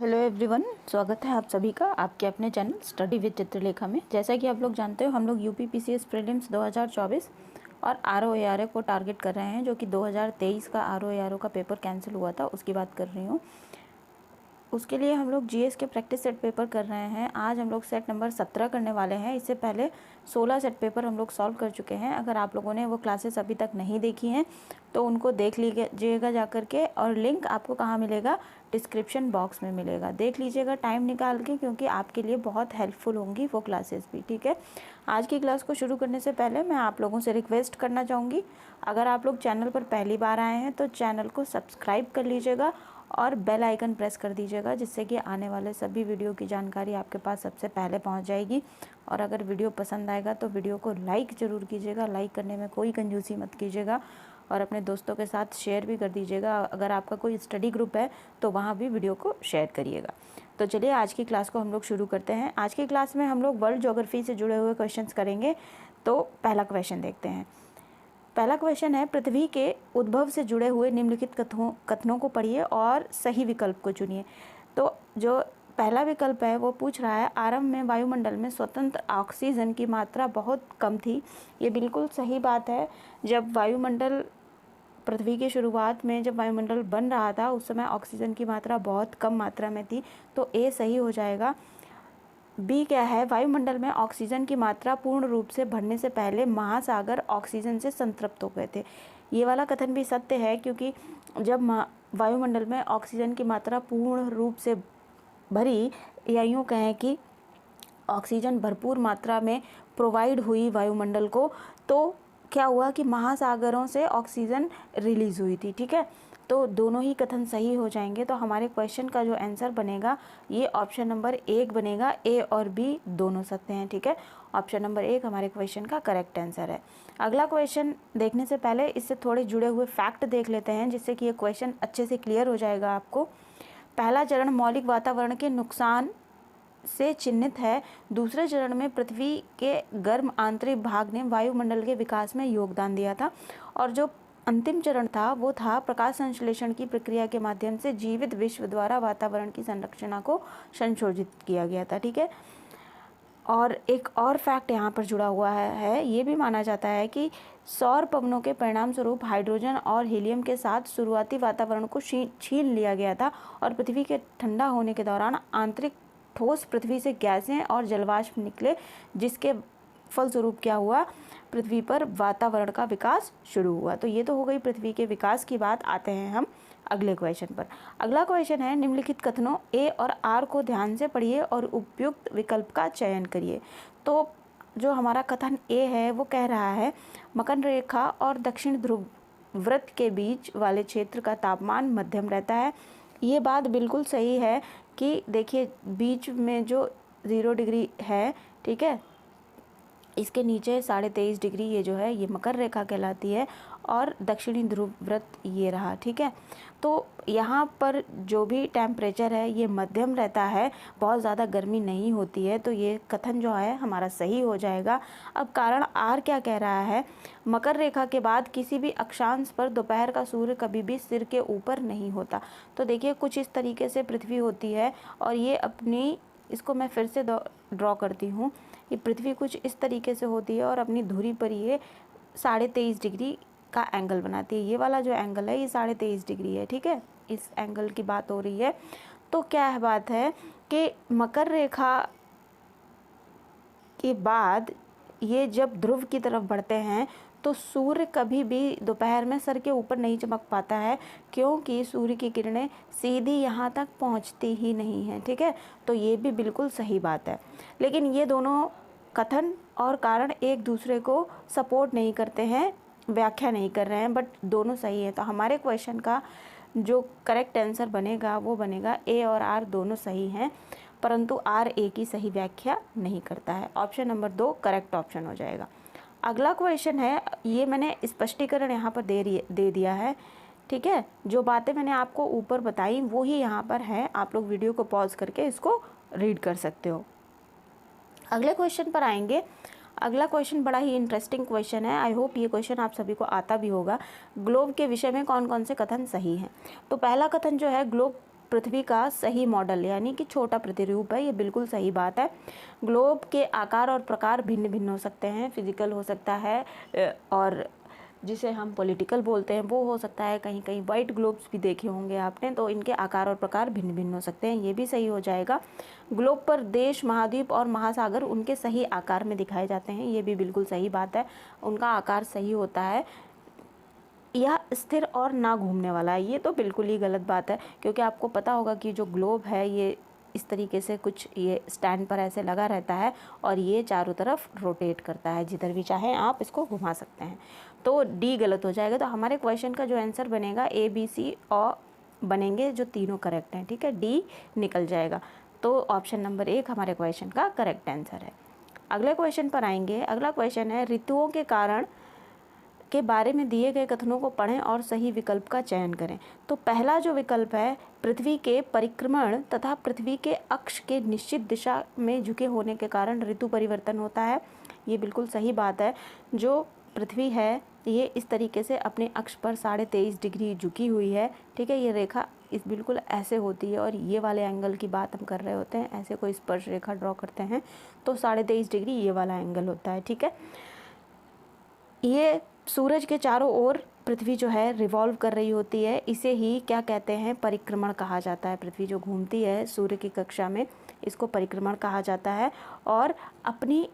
Hello everyone, स्वागत है आप सभी का आपके अपने चैनल स्टडी विद चित्रलेखा में। जैसा कि आप लोग जानते हो, हम लोग यूपी पीसीएस प्रीलिम्स 2024 और आरओ को टारगेट कर रहे हैं, जो कि 2023 का आरओ का पेपर कैंसिल हुआ था, उसकी बात कर रही हूँ। उसके लिए हम लोग जीएस के प्रैक्टिस सेट पेपर कर रहे हैं। आज हम लोग सेट नंबर 17 करने वाले हैं। इससे पहले 16 सेट पेपर हम लोग सॉल्व कर चुके हैं। अगर आप लोगों ने वो क्लासेस अभी तक नहीं देखी हैं तो उनको देख लीजिएगा जा करके, और लिंक आपको कहाँ मिलेगा? डिस्क्रिप्शन बॉक्स में मिलेगा। देख लीजिएगा टाइम निकाल के, क्योंकि आपके लिए बहुत हेल्पफुल होंगी वो क्लासेस भी। ठीक है, आज की क्लास को शुरू करने से पहले मैं आप लोगों से रिक्वेस्ट करना चाहूँगी, अगर आप लोग चैनल पर पहली बार आए हैं तो चैनल को सब्सक्राइब कर लीजिएगा और बेल आइकन प्रेस कर दीजिएगा, जिससे कि आने वाले सभी वीडियो की जानकारी आपके पास सबसे पहले पहुंच जाएगी। और अगर वीडियो पसंद आएगा तो वीडियो को लाइक ज़रूर कीजिएगा। लाइक करने में कोई कंजूसी मत कीजिएगा, और अपने दोस्तों के साथ शेयर भी कर दीजिएगा। अगर आपका कोई स्टडी ग्रुप है तो वहाँ भी वीडियो को शेयर करिएगा। तो चलिए आज की क्लास को हम लोग शुरू करते हैं। आज की क्लास में हम लोग वर्ल्ड ज्योग्राफी से जुड़े हुए क्वेश्चंस करेंगे। तो पहला क्वेश्चन देखते हैं। पहला क्वेश्चन है, पृथ्वी के उद्भव से जुड़े हुए निम्नलिखित कथनों को पढ़िए और सही विकल्प को चुनिए। तो जो पहला विकल्प है वो पूछ रहा है, आरंभ में वायुमंडल में स्वतंत्र ऑक्सीजन की मात्रा बहुत कम थी। ये बिल्कुल सही बात है। जब वायुमंडल, पृथ्वी की शुरुआत में जब वायुमंडल बन रहा था, उस समय ऑक्सीजन की मात्रा बहुत कम मात्रा में थी। तो ए सही हो जाएगा। बी क्या है, वायुमंडल में ऑक्सीजन की मात्रा पूर्ण रूप से भरने से पहले महासागर ऑक्सीजन से संतृप्त हो गए थे। ये वाला कथन भी सत्य है, क्योंकि जब वायुमंडल में ऑक्सीजन की मात्रा पूर्ण रूप से भरी, या यूँ कहें कि ऑक्सीजन भरपूर मात्रा में प्रोवाइड हुई वायुमंडल को, तो क्या हुआ कि महासागरों से ऑक्सीजन रिलीज हुई थी। ठीक है, तो दोनों ही कथन सही हो जाएंगे। तो हमारे क्वेश्चन का जो आंसर बनेगा ये ऑप्शन नंबर 1 बनेगा। ए और बी दोनों सत्य हैं। ठीक है, ऑप्शन नंबर 1 हमारे क्वेश्चन का करेक्ट आंसर है। अगला क्वेश्चन देखने से पहले इससे थोड़े जुड़े हुए फैक्ट देख लेते हैं, जिससे कि ये क्वेश्चन अच्छे से क्लियर हो जाएगा आपको। पहला चरण मौलिक वातावरण के नुकसान से चिन्हित है। दूसरे चरण में पृथ्वी के गर्म आंतरिक भाग ने वायुमंडल के विकास में योगदान दिया था। और जो अंतिम चरण था वो था प्रकाश संश्लेषण की प्रक्रिया के माध्यम से जीवित विश्व द्वारा वातावरण की संरचना को संशोधित किया गया था। ठीक है, और एक और फैक्ट यहाँ पर जुड़ा हुआ है। ये भी माना जाता है कि सौर पवनों के परिणाम स्वरूप हाइड्रोजन और हीलियम के साथ शुरुआती वातावरण को छीन लिया गया था, और पृथ्वी के ठंडा होने के दौरान आंतरिक ठोस पृथ्वी से गैसें और जलवाष्प निकले, जिसके फलस्वरूप क्या हुआ, पृथ्वी पर वातावरण का विकास शुरू हुआ। तो ये तो हो गई पृथ्वी के विकास की बात। आते हैं हम अगले क्वेश्चन पर। अगला क्वेश्चन है, निम्नलिखित कथनों ए और आर को ध्यान से पढ़िए और उपयुक्त विकल्प का चयन करिए। तो जो हमारा कथन ए है वो कह रहा है, मकर रेखा और दक्षिण ध्रुव वृत्त के बीच वाले क्षेत्र का तापमान मध्यम रहता है। ये बात बिल्कुल सही है कि देखिए, बीच में जो 0 डिग्री है, ठीक है, इसके नीचे 23.5 डिग्री ये जो है ये मकर रेखा कहलाती है, और दक्षिणी ध्रुव वृत्त ये रहा। ठीक है, तो यहाँ पर जो भी टेम्परेचर है ये मध्यम रहता है, बहुत ज़्यादा गर्मी नहीं होती है। तो ये कथन जो है हमारा सही हो जाएगा। अब कारण आर क्या कह रहा है, मकर रेखा के बाद किसी भी अक्षांश पर दोपहर का सूर्य कभी भी सिर के ऊपर नहीं होता। तो देखिए, कुछ इस तरीके से पृथ्वी होती है, और ये अपनी, इसको मैं फिर से ड्रॉ करती हूँ। ये पृथ्वी कुछ इस तरीके से होती है और अपनी धुरी पर ये 23.5 डिग्री का एंगल बनाती है। ये वाला जो एंगल है ये 23.5 डिग्री है। ठीक है, इस एंगल की बात हो रही है। तो क्या है बात है कि मकर रेखा के बाद ये जब ध्रुव की तरफ बढ़ते हैं तो सूर्य कभी भी दोपहर में सर के ऊपर नहीं चमक पाता है, क्योंकि सूर्य की किरणें सीधी यहाँ तक पहुँचती ही नहीं हैं। ठीक है, तो ये भी बिल्कुल सही बात है। लेकिन ये दोनों कथन और कारण एक दूसरे को सपोर्ट नहीं करते हैं, व्याख्या नहीं कर रहे हैं, बट दोनों सही है। तो हमारे क्वेश्चन का जो करेक्ट आंसर बनेगा वो बनेगा ए और आर दोनों सही हैं, परंतु आर ए की सही व्याख्या नहीं करता है। ऑप्शन नंबर 2 करेक्ट ऑप्शन हो जाएगा। अगला क्वेश्चन है, ये मैंने स्पष्टीकरण यहाँ पर दे दिया है। ठीक है, जो बातें मैंने आपको ऊपर बताई वो ही यहाँ पर है। आप लोग वीडियो को पॉज करके इसको रीड कर सकते हो। अगले क्वेश्चन पर आएंगे। अगला क्वेश्चन बड़ा ही इंटरेस्टिंग क्वेश्चन है। आई होप ये क्वेश्चन आप सभी को आता भी होगा। ग्लोब के विषय में कौन कौन से कथन सही हैं। तो पहला कथन जो है, ग्लोब पृथ्वी का सही मॉडल यानी कि छोटा प्रतिरूप है, ये बिल्कुल सही बात है। ग्लोब के आकार और प्रकार भिन्न भिन्न हो सकते हैं, फिजिकल हो सकता है और जिसे हम पॉलिटिकल बोलते हैं वो हो सकता है, कहीं कहीं वाइट ग्लोब्स भी देखे होंगे आपने, तो इनके आकार और प्रकार भिन्न भिन्न हो सकते हैं, ये भी सही हो जाएगा। ग्लोब पर देश, महाद्वीप और महासागर उनके सही आकार में दिखाए जाते हैं, ये भी बिल्कुल सही बात है, उनका आकार सही होता है। यह स्थिर और ना घूमने वाला है, ये तो बिल्कुल ही गलत बात है, क्योंकि आपको पता होगा कि जो ग्लोब है ये इस तरीके से कुछ ये स्टैंड पर ऐसे लगा रहता है और ये चारों तरफ रोटेट करता है, जिधर भी चाहें आप इसको घुमा सकते हैं। तो डी गलत हो जाएगा। तो हमारे क्वेश्चन का जो आंसर बनेगा ए, बी, सी और बनेंगे जो तीनों करेक्ट हैं, ठीक है, डी निकल जाएगा। तो ऑप्शन नंबर 1 हमारे क्वेश्चन का करेक्ट आंसर है। अगले क्वेश्चन पर आएंगे। अगला क्वेश्चन है ऋतुओं के कारण के बारे में दिए गए कथनों को पढ़ें और सही विकल्प का चयन करें। तो पहला जो विकल्प है, पृथ्वी के परिक्रमण तथा पृथ्वी के अक्ष के निश्चित दिशा में झुके होने के कारण ऋतु परिवर्तन होता है, ये बिल्कुल सही बात है। जो पृथ्वी है ये इस तरीके से अपने अक्ष पर 23.5 डिग्री झुकी हुई है, ठीक है, ये रेखा इस बिल्कुल ऐसे होती है और ये वाले एंगल की बात हम कर रहे होते हैं, ऐसे कोई स्पर्श रेखा ड्रॉ करते हैं तो 23.5 डिग्री ये वाला एंगल होता है, ठीक है। ये सूरज के चारों ओर पृथ्वी जो है रिवॉल्व कर रही होती है, इसे ही क्या कहते हैं, परिक्रमण कहा जाता है। पृथ्वी जो घूमती है सूर्य की कक्षा में, इसको परिक्रमण कहा जाता है। और अपनी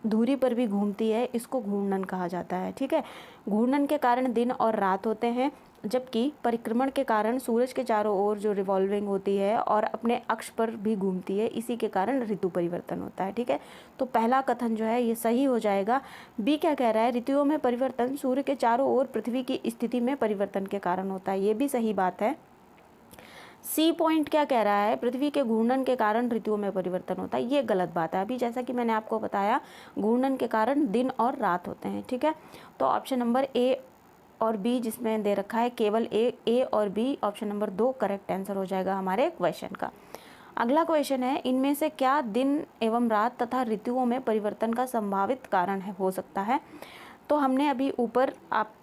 दूरी पर भी घूमती है, इसको घूर्णन कहा जाता है, ठीक है। घूर्णन के कारण दिन और रात होते हैं, जबकि परिक्रमण के कारण सूरज के चारों ओर जो रिवॉल्विंग होती है और अपने अक्ष पर भी घूमती है, इसी के कारण ऋतु परिवर्तन होता है, ठीक है। तो पहला कथन जो है ये सही हो जाएगा। बी क्या कह रहा है, ऋतुओं में परिवर्तन सूर्य के चारों ओर पृथ्वी की स्थिति में परिवर्तन के कारण होता है, ये भी सही बात है। सी पॉइंट क्या कह रहा है, पृथ्वी के घूर्णन के कारण ऋतुओं में परिवर्तन होता है, ये गलत बात है। अभी जैसा कि मैंने आपको बताया, घूर्णन के कारण दिन और रात होते हैं, ठीक है। तो ऑप्शन नंबर ए और बी जिसमें दे रखा है केवल ए और B, option number 2 correct answer हो जाएगा हमारे क्वेश्चन का। अगला क्वेश्चन है, इनमें से क्या दिन एवं रात तथा ऋतुओं में परिवर्तन का संभावित कारण हो सकता है। तो हमने अभी ऊपर आप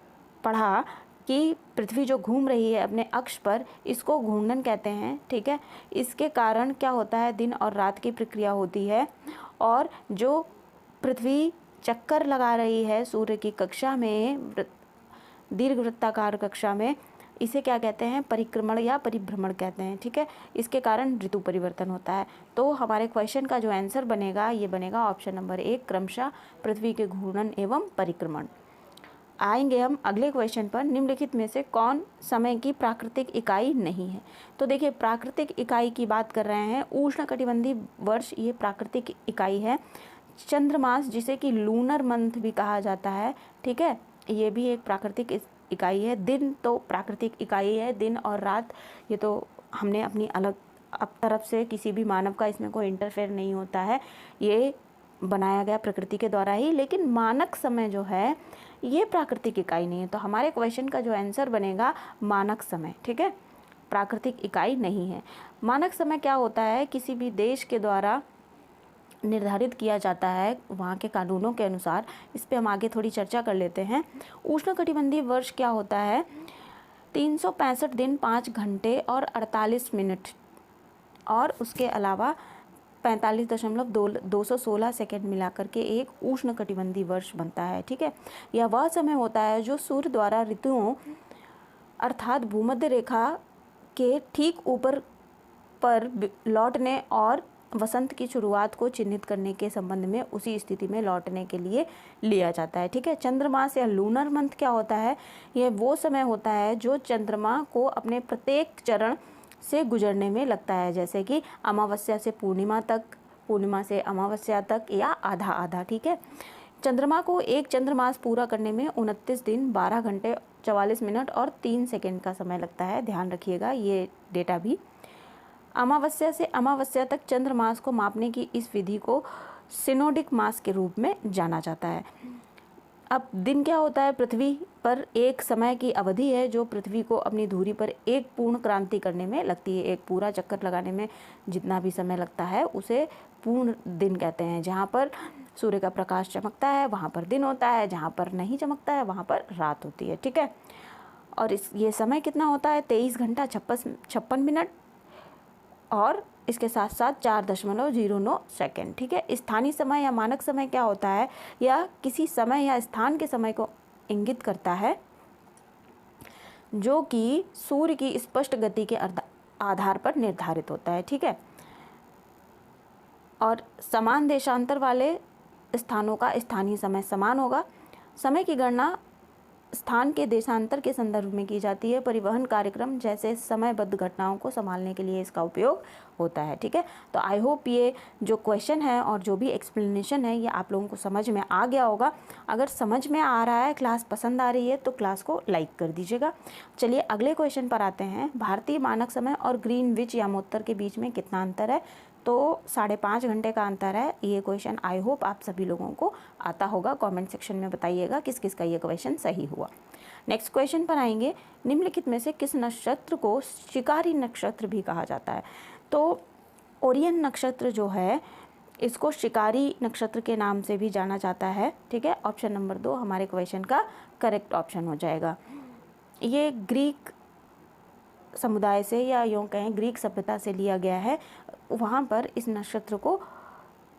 पढ़ा कि पृथ्वी जो घूम रही है अपने अक्ष पर, इसको घूर्णन कहते हैं, ठीक है। इसके कारण क्या होता है, दिन और रात की प्रक्रिया होती है, और जो पृथ्वी चक्कर लगा रही है सूर्य की कक्षा में, दीर्घ वृत्ताकार कक्षा में, इसे क्या कहते हैं, परिक्रमण या परिभ्रमण कहते हैं, ठीक है। इसके कारण ऋतु परिवर्तन होता है। तो हमारे क्वेश्चन का जो आंसर बनेगा ये बनेगा ऑप्शन नंबर 1 क्रमशः पृथ्वी के घूर्णन एवं परिक्रमण। आएंगे हम अगले क्वेश्चन पर, निम्नलिखित में से कौन समय की प्राकृतिक इकाई नहीं है। तो देखिए प्राकृतिक इकाई की बात कर रहे हैं, उष्णकटिबंधीय वर्ष ये प्राकृतिक इकाई है। चंद्रमास जिसे कि लूनर मंथ भी कहा जाता है, ठीक है, ये भी एक प्राकृतिक इकाई है। दिन तो प्राकृतिक इकाई है, दिन और रात ये तो हमने अपनी अलग तरफ से, किसी भी मानव का इसमें कोई इंटरफेयर नहीं होता है, ये बनाया गया प्रकृति के द्वारा ही। लेकिन मानक समय जो है ये प्राकृतिक इकाई नहीं है। तो हमारे क्वेश्चन का जो आंसर बनेगा मानक समय, ठीक है, प्राकृतिक इकाई नहीं है। मानक समय क्या होता है, किसी भी देश के द्वारा निर्धारित किया जाता है वहाँ के कानूनों के अनुसार। इस पे हम आगे थोड़ी चर्चा कर लेते हैं। उष्णकटिबंधीय वर्ष क्या होता है, 365 दिन 5 घंटे और 48 मिनट और उसके अलावा 45.216 सेकेंड मिलाकर के एक उष्णकटिबंधीय वर्ष बनता है, ठीक है। यह वह समय होता है जो सूर्य द्वारा ऋतुओं अर्थात भूमध्य रेखा के ठीक ऊपर पर लौटने और वसंत की शुरुआत को चिन्हित करने के संबंध में उसी स्थिति में लौटने के लिए लिया जाता है, ठीक है। चंद्रमास या लूनर मंथ क्या होता है, यह वो समय होता है जो चंद्रमा को अपने प्रत्येक चरण से गुजरने में लगता है, जैसे कि अमावस्या से पूर्णिमा तक, पूर्णिमा से अमावस्या तक, या आधा आधा, ठीक है। चंद्रमा को एक चंद्रमास पूरा करने में 29 दिन 12 घंटे 44 मिनट और 3 सेकेंड का समय लगता है, ध्यान रखिएगा ये डेटा भी। अमावस्या से अमावस्या तक चंद्रमास को मापने की इस विधि को सिनोडिक मास के रूप में जाना जाता है। अब दिन क्या होता है, पृथ्वी पर एक समय की अवधि है जो पृथ्वी को अपनी धुरी पर एक पूर्ण क्रांति करने में लगती है। एक पूरा चक्कर लगाने में जितना भी समय लगता है उसे पूर्ण दिन कहते हैं। जहाँ पर सूर्य का प्रकाश चमकता है वहाँ पर दिन होता है, जहाँ पर नहीं चमकता है वहाँ पर रात होती है, ठीक है। और ये समय कितना होता है, 23 घंटा 56 मिनट और इसके साथ साथ 4.09 सेकेंड। ठीक है, स्थानीय समय या मानक समय क्या होता है, या किसी समय या स्थान के समय को इंगित करता है जो कि सूर्य की स्पष्ट गति के आधार पर निर्धारित होता है। ठीक है, और समान देशांतर वाले स्थानों का स्थानीय समय समान होगा। समय की गणना स्थान के देशांतर के संदर्भ में की जाती है। परिवहन कार्यक्रम जैसे समयबद्ध घटनाओं को संभालने के लिए इसका उपयोग होता है। ठीक है, तो आई होप ये जो क्वेश्चन है और जो भी एक्सप्लेनेशन है ये आप लोगों को समझ में आ गया होगा। अगर समझ में आ रहा है, क्लास पसंद आ रही है तो क्लास को लाइक कर दीजिएगा। चलिए अगले क्वेश्चन पर आते हैं। भारतीय मानक समय और ग्रीनविच यामोत्तर के बीच में कितना अंतर है? तो 5.5 घंटे का अंतर है। ये क्वेश्चन आई होप आप सभी लोगों को आता होगा। कमेंट सेक्शन में बताइएगा किस किस का ये क्वेश्चन सही हुआ। नेक्स्ट क्वेश्चन पर आएंगे। निम्नलिखित में से किस नक्षत्र को शिकारी नक्षत्र भी कहा जाता है? तो ओरियन नक्षत्र जो है इसको शिकारी नक्षत्र के नाम से भी जाना जाता है। ठीक है, ऑप्शन नंबर 2 हमारे क्वेश्चन का करेक्ट ऑप्शन हो जाएगा। ये ग्रीक समुदाय से या यूँ कहें ग्रीक सभ्यता से लिया गया है। वहाँ पर इस नक्षत्र को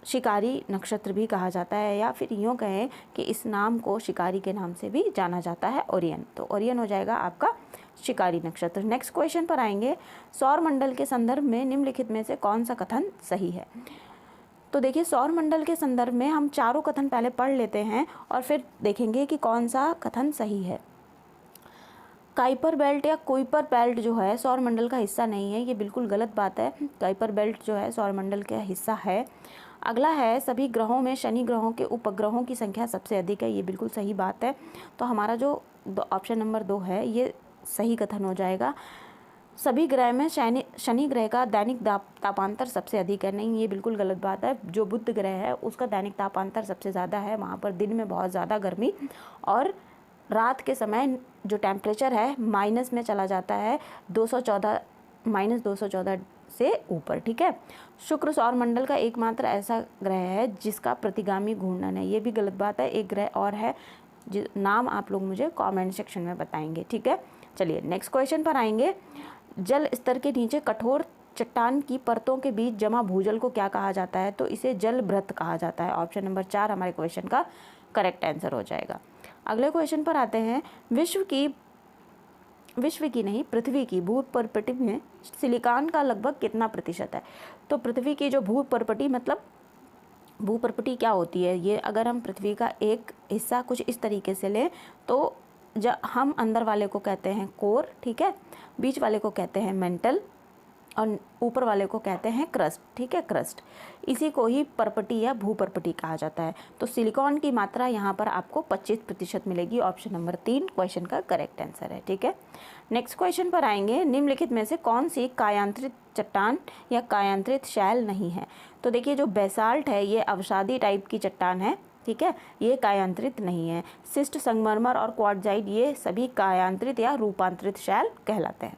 शिकारी नक्षत्र भी कहा जाता है, या फिर यूँ कहें कि इस नाम को शिकारी के नाम से भी जाना जाता है, ओरियन। तो ओरियन हो जाएगा आपका शिकारी नक्षत्र। नेक्स्ट क्वेश्चन पर आएंगे। सौर मंडल के संदर्भ में निम्नलिखित में से कौन सा कथन सही है? तो देखिए, सौर मंडल के संदर्भ में हम चारों कथन पहले पढ़ लेते हैं और फिर देखेंगे कि कौन सा कथन सही है। काइपर बेल्ट या कुइपर बेल्ट जो है सौर मंडल का हिस्सा नहीं है, ये बिल्कुल गलत बात है। काइपर बेल्ट जो है सौर मंडल का हिस्सा है। अगला है, सभी ग्रहों में शनि ग्रहों के उपग्रहों की संख्या सबसे अधिक है, ये बिल्कुल सही बात है। तो हमारा जो ऑप्शन नंबर 2 है ये सही कथन हो जाएगा। सभी ग्रह में शनि ग्रह का दैनिक तापांतर सबसे अधिक है, नहीं, ये बिल्कुल गलत बात है। जो बुध ग्रह है उसका दैनिक तापांतर सबसे ज़्यादा है, वहाँ पर दिन में बहुत ज़्यादा गर्मी और रात के समय जो टेम्परेचर है माइनस में चला जाता है, -214 से ऊपर। ठीक है, शुक्र सौर मंडल का एकमात्र ऐसा ग्रह है जिसका प्रतिगामी घूर्णन है, ये भी गलत बात है। एक ग्रह और है नाम आप लोग मुझे कमेंट सेक्शन में बताएंगे। ठीक है, चलिए नेक्स्ट क्वेश्चन पर आएंगे। जल स्तर के नीचे कठोर चट्टान की परतों के बीच जमा भूजल को क्या कहा जाता है? तो इसे जलभृत कहा जाता है। ऑप्शन नंबर 4 हमारे क्वेश्चन का करेक्ट आंसर हो जाएगा। अगले क्वेश्चन पर आते हैं। पृथ्वी की भूपर्पटी में सिलिकॉन का लगभग कितना प्रतिशत है? तो पृथ्वी की जो भूपर्पटी मतलब भूपर्पटी क्या होती है? ये अगर हम पृथ्वी का एक हिस्सा कुछ इस तरीके से लें तो हम अंदर वाले को कहते हैं कोर, ठीक है, बीच वाले को कहते हैं मेंटल और ऊपर वाले को कहते हैं क्रस्ट। ठीक है, क्रस्ट, इसी को ही पर्पटी या भूपर्पटी कहा जाता है। तो सिलिकॉन की मात्रा यहाँ पर आपको 25% मिलेगी। ऑप्शन नंबर 3 क्वेश्चन का करेक्ट आंसर है। ठीक है, नेक्स्ट क्वेश्चन पर आएंगे। निम्नलिखित में से कौन सी कायांतरित चट्टान या कायांतरित शैल नहीं है? तो देखिए, जो बेसाल्ट है ये अवसादी टाइप की चट्टान है। ठीक है, ये कायांतरित नहीं है। सिस्ट, संगमरमर और क्वार्टजाइट ये सभी कायांतरित या रूपांतरित शैल कहलाते हैं।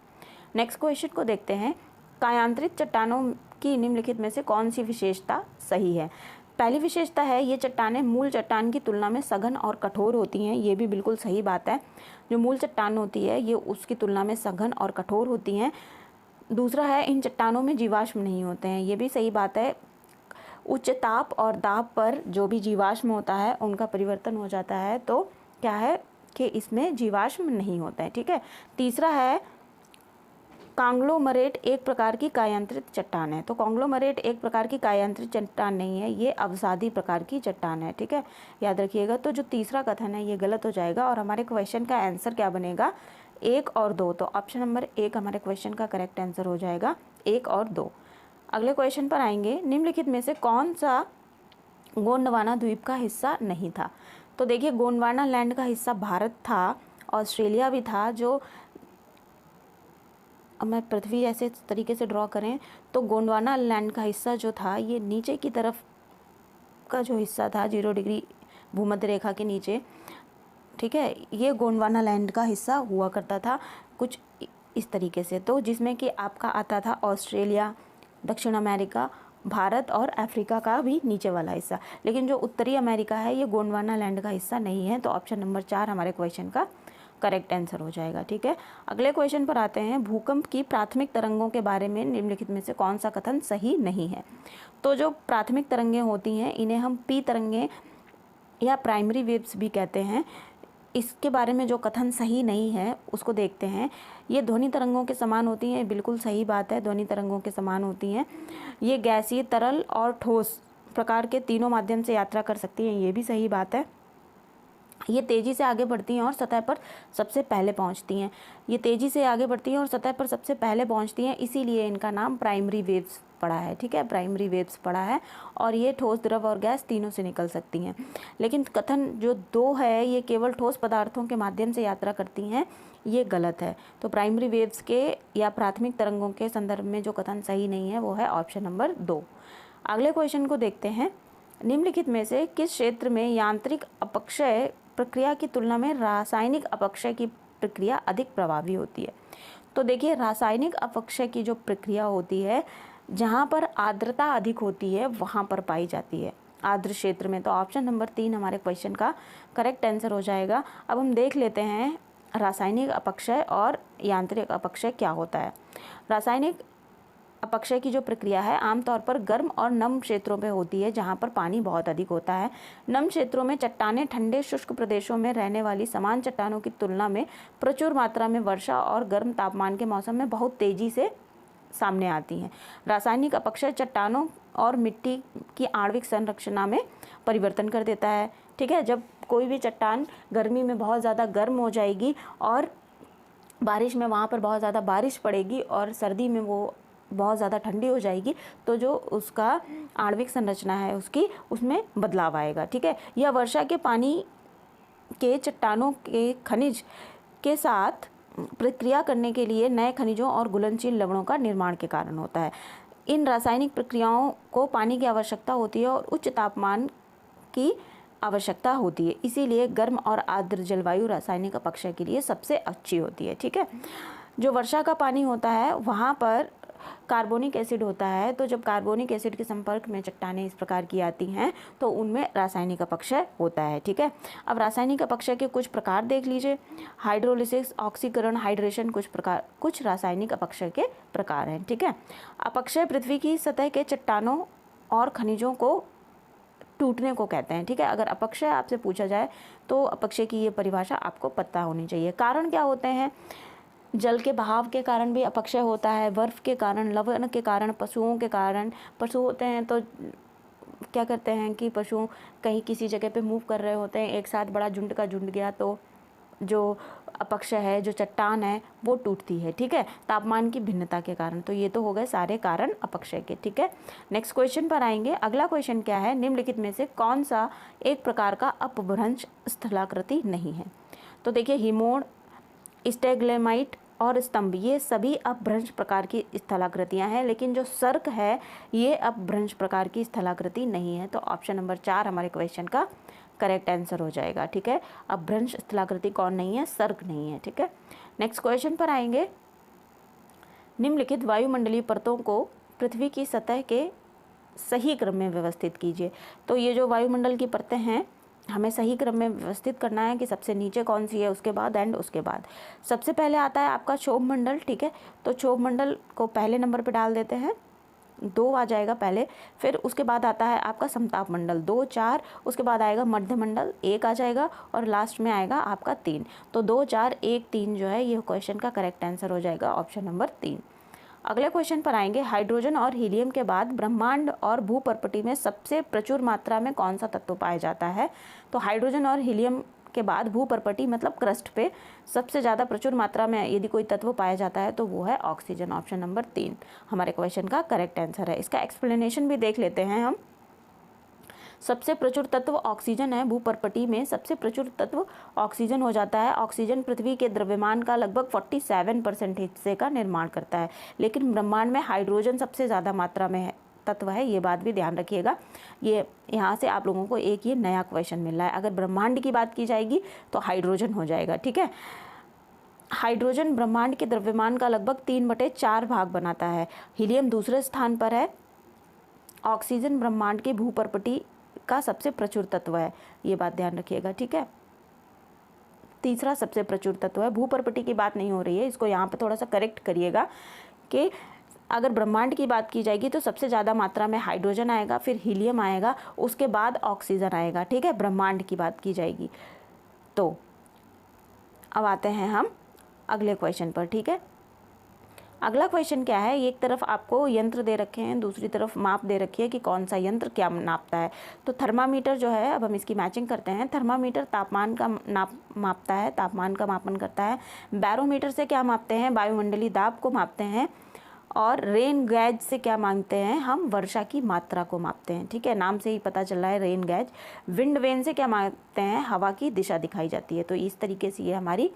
नेक्स्ट क्वेश्चन को देखते हैं। कायांतरित चट्टानों की निम्नलिखित में से कौन सी विशेषता सही है? पहली विशेषता है ये चट्टानें मूल चट्टान की तुलना में सघन और कठोर होती हैं, ये भी बिल्कुल सही बात है। जो मूल चट्टान होती है ये उसकी तुलना में सघन और कठोर होती हैं। दूसरा है इन चट्टानों में जीवाश्म नहीं होते हैं, ये भी सही बात है। उच्च ताप और दाब पर जो भी जीवाश्म होता है उनका परिवर्तन हो जाता है, तो क्या है कि इसमें जीवाश्म नहीं होता है। ठीक है, तीसरा है कांग्लोमरेट एक प्रकार की कायांतरित चट्टान है। तो कांग्लोमरेट एक प्रकार की कायांतरित चट्टान नहीं है, ये अवसादी प्रकार की चट्टान है। ठीक है, याद रखिएगा। तो जो तीसरा कथन है ये गलत हो जाएगा और हमारे क्वेश्चन का आंसर क्या बनेगा? 1 और 2। तो ऑप्शन नंबर 1 हमारे क्वेश्चन का करेक्ट आंसर हो जाएगा, 1 और 2। अगले क्वेश्चन पर आएंगे। निम्नलिखित में से कौन सा गोंडवाना द्वीप का हिस्सा नहीं था? तो देखिए, गोंडवाना लैंड का हिस्सा भारत था, ऑस्ट्रेलिया भी था। जो अब मैं पृथ्वी ऐसे तरीके से ड्रॉ करें तो गोंडवाना लैंड का हिस्सा जो था ये नीचे की तरफ का जो हिस्सा था 0 डिग्री भूमध्य रेखा के नीचे। ठीक है, ये गोंडवाना लैंड का हिस्सा हुआ करता था कुछ इस तरीके से, तो जिसमें कि आपका आता था ऑस्ट्रेलिया, दक्षिण अमेरिका, भारत और अफ्रीका का भी नीचे वाला हिस्सा। लेकिन जो उत्तरी अमेरिका है ये गोंडवाना लैंड का हिस्सा नहीं है। तो ऑप्शन नंबर 4 हमारे क्वेश्चन का करेक्ट आंसर हो जाएगा। ठीक है, अगले क्वेश्चन पर आते हैं। भूकंप की प्राथमिक तरंगों के बारे में निम्नलिखित में से कौन सा कथन सही नहीं है? तो जो प्राथमिक तरंगें होती हैं इन्हें हम पी तरंगें या प्राइमरी वेव्स भी कहते हैं। इसके बारे में जो कथन सही नहीं है उसको देखते हैं। ये ध्वनि तरंगों के समान होती हैं, बिल्कुल सही बात है, ध्वनि तरंगों के समान होती हैं। ये गैसीय, तरल और ठोस प्रकार के तीनों माध्यम से यात्रा कर सकती हैं, ये भी सही बात है। ये तेज़ी से आगे बढ़ती हैं और सतह पर सबसे पहले पहुंचती हैं। ये तेज़ी से आगे बढ़ती हैं और सतह पर सबसे पहले पहुंचती हैं, इसीलिए इनका नाम प्राइमरी वेव्स पड़ा है। ठीक है, प्राइमरी वेव्स पड़ा है। और ये ठोस, द्रव और गैस तीनों से निकल सकती हैं। लेकिन कथन जो 2 है, ये केवल ठोस पदार्थों के माध्यम से यात्रा करती हैं, ये गलत है। तो प्राइमरी वेव्स के या प्राथमिक तरंगों के संदर्भ में जो कथन सही नहीं है वो है ऑप्शन नंबर 2। अगले क्वेश्चन को देखते हैं। निम्नलिखित में से किस क्षेत्र में यांत्रिक अपक्षय प्रक्रिया की तुलना में रासायनिक अपक्षय की प्रक्रिया अधिक प्रभावी होती है? तो देखिए, रासायनिक अपक्षय की जो प्रक्रिया होती है, जहाँ पर आर्द्रता अधिक होती है वहाँ पर पाई जाती है, आर्द्र क्षेत्र में। तो ऑप्शन नंबर 3 हमारे क्वेश्चन का करेक्ट आंसर हो जाएगा। अब हम देख लेते हैं रासायनिक अपक्षय और यांत्रिक अपक्षय क्या होता है। रासायनिक अपक्षय की जो प्रक्रिया है आमतौर पर गर्म और नम क्षेत्रों में होती है, जहां पर पानी बहुत अधिक होता है। नम क्षेत्रों में चट्टानें ठंडे शुष्क प्रदेशों में रहने वाली समान चट्टानों की तुलना में प्रचुर मात्रा में वर्षा और गर्म तापमान के मौसम में बहुत तेजी से सामने आती हैं। रासायनिक अपक्षय चट्टानों और मिट्टी की आणविक संरचना में परिवर्तन कर देता है। ठीक है, जब कोई भी चट्टान गर्मी में बहुत ज़्यादा गर्म हो जाएगी और बारिश में वहाँ पर बहुत ज़्यादा बारिश पड़ेगी और सर्दी में वो बहुत ज़्यादा ठंडी हो जाएगी, तो जो उसका आणविक संरचना है उसमें बदलाव आएगा। ठीक है, यह वर्षा के पानी के चट्टानों के खनिज के साथ प्रक्रिया करने के लिए नए खनिजों और घुलनशील लवणों का निर्माण के कारण होता है। इन रासायनिक प्रक्रियाओं को पानी की आवश्यकता होती है और उच्च तापमान की आवश्यकता होती है, इसीलिए गर्म और आर्द्र जलवायु रासायनिक अपक्षय के लिए सबसे अच्छी होती है। ठीक है, जो वर्षा का पानी होता है वहाँ पर कार्बोनिक एसिड होता है, तो जब कार्बोनिक एसिड के संपर्क में चट्टानें इस प्रकार की आती हैं तो उनमें रासायनिक अपक्षय होता है। ठीक है, अब रासायनिक अपक्षय के कुछ प्रकार देख लीजिए। हाइड्रोलिसिस, ऑक्सीकरण, हाइड्रेशन कुछ रासायनिक अपक्षय के प्रकार हैं। ठीक है, अपक्षय पृथ्वी की सतह के चट्टानों और खनिजों को टूटने को कहते हैं। ठीक है, अगर अपक्षय आपसे पूछा जाए तो अपक्षय की ये परिभाषा आपको पता होनी चाहिए। कारण क्या होते हैं? जल के बहाव के कारण भी अपक्षय होता है, बर्फ के कारण, लवण के कारण, पशुओं के कारण। पशु होते हैं तो क्या करते हैं कि पशु कहीं किसी जगह पे मूव कर रहे होते हैं, एक साथ बड़ा झुंड का झुंड गया तो जो अपक्षय है, जो चट्टान है वो टूटती है। ठीक है, तापमान की भिन्नता के कारण। तो ये तो हो गए सारे कारण अपक्षय के। ठीक है, नेक्स्ट क्वेश्चन पर आएंगे। अगला क्वेश्चन क्या है? निम्नलिखित में से कौन सा एक प्रकार का अपभ्रंश स्थलाकृति नहीं है? तो देखिए, हिमोड़, स्टेग्लेमाइट और स्तंभ, ये सभी अपभ्रंश प्रकार की स्थलाकृतियां हैं, लेकिन जो सर्क है ये अपभ्रंश प्रकार की स्थलाकृति नहीं है। तो ऑप्शन नंबर 4 हमारे क्वेश्चन का करेक्ट आंसर हो जाएगा। ठीक है, अपभ्रंश स्थलाकृति कौन नहीं है? सर्क नहीं है। ठीक है, नेक्स्ट क्वेश्चन पर आएंगे। निम्नलिखित वायुमंडलीय परतों को पृथ्वी की सतह के सही क्रम में व्यवस्थित कीजिए। तो ये जो वायुमंडल की परतें हैं हमें सही क्रम में व्यवस्थित करना है कि सबसे नीचे कौन सी है, उसके बाद एंड उसके बाद सबसे पहले आता है आपका क्षोभ मंडल। ठीक है, तो क्षोभ मंडल को पहले नंबर पे डाल देते हैं, 2 आ जाएगा पहले। फिर उसके बाद आता है आपका समताप मंडल 2, 4, उसके बाद आएगा मध्य मंडल 1 आ जाएगा और लास्ट में आएगा आपका 3। तो 2, 4, 1, 3 जो है ये क्वेश्चन का करेक्ट आंसर हो जाएगा ऑप्शन नंबर 3। अगले क्वेश्चन पर आएंगे। हाइड्रोजन और हीलियम के बाद ब्रह्मांड और भूपर्पटी में सबसे प्रचुर मात्रा में कौन सा तत्व पाया जाता है? तो हाइड्रोजन और हीलियम के बाद भूपर्पटी मतलब क्रस्ट पे सबसे ज़्यादा प्रचुर मात्रा में यदि कोई तत्व पाया जाता है तो वो है ऑक्सीजन। ऑप्शन नंबर 3 हमारे क्वेश्चन का करेक्ट आंसर है। इसका एक्सप्लेनेशन भी देख लेते हैं हम। सबसे प्रचुर तत्व ऑक्सीजन है, भूपर्पटी में सबसे प्रचुर तत्व ऑक्सीजन हो जाता है। ऑक्सीजन पृथ्वी के द्रव्यमान का लगभग 47% हिस्से का निर्माण करता है, लेकिन ब्रह्मांड में हाइड्रोजन सबसे ज़्यादा मात्रा में तत्व है, ये बात भी ध्यान रखिएगा। ये यहाँ से आप लोगों को एक ये नया क्वेश्चन मिल रहा है। अगर ब्रह्मांड की बात की जाएगी तो हाइड्रोजन हो जाएगा। ठीक है, हाइड्रोजन ब्रह्मांड के द्रव्यमान का लगभग 3/4 भाग बनाता है। हीलियम दूसरे स्थान पर है। ऑक्सीजन ब्रह्मांड की भूपर्पटी का सबसे प्रचुर तत्व है, ये बात ध्यान रखिएगा। ठीक है, तीसरा सबसे प्रचुर तत्व है। भूपर्पटी की बात नहीं हो रही है, इसको यहाँ पे थोड़ा सा करेक्ट करिएगा कि अगर ब्रह्मांड की बात की जाएगी तो सबसे ज़्यादा मात्रा में हाइड्रोजन आएगा, फिर हीलियम आएगा, उसके बाद ऑक्सीजन आएगा, ठीक है, ब्रह्मांड की बात की जाएगी। तो अब आते हैं हम अगले क्वेश्चन पर, ठीक है। अगला क्वेश्चन क्या है, एक तरफ आपको यंत्र दे रखे हैं, दूसरी तरफ माप दे रखी है कि कौन सा यंत्र क्या नापता है। तो थर्मामीटर जो है, अब हम इसकी मैचिंग करते हैं। थर्मामीटर तापमान का मापता है, तापमान का मापन करता है। बैरोमीटर से क्या मापते हैं, वायुमंडलीय दाब को मापते हैं। और रेन गैज से क्या मांगते हैं, हम वर्षा की मात्रा को मापते हैं, ठीक है, नाम से ही पता चल रहा है रेन गैज। विंड वेन से क्या मापते हैं, हवा की दिशा दिखाई जाती है। तो इस तरीके से ये हमारी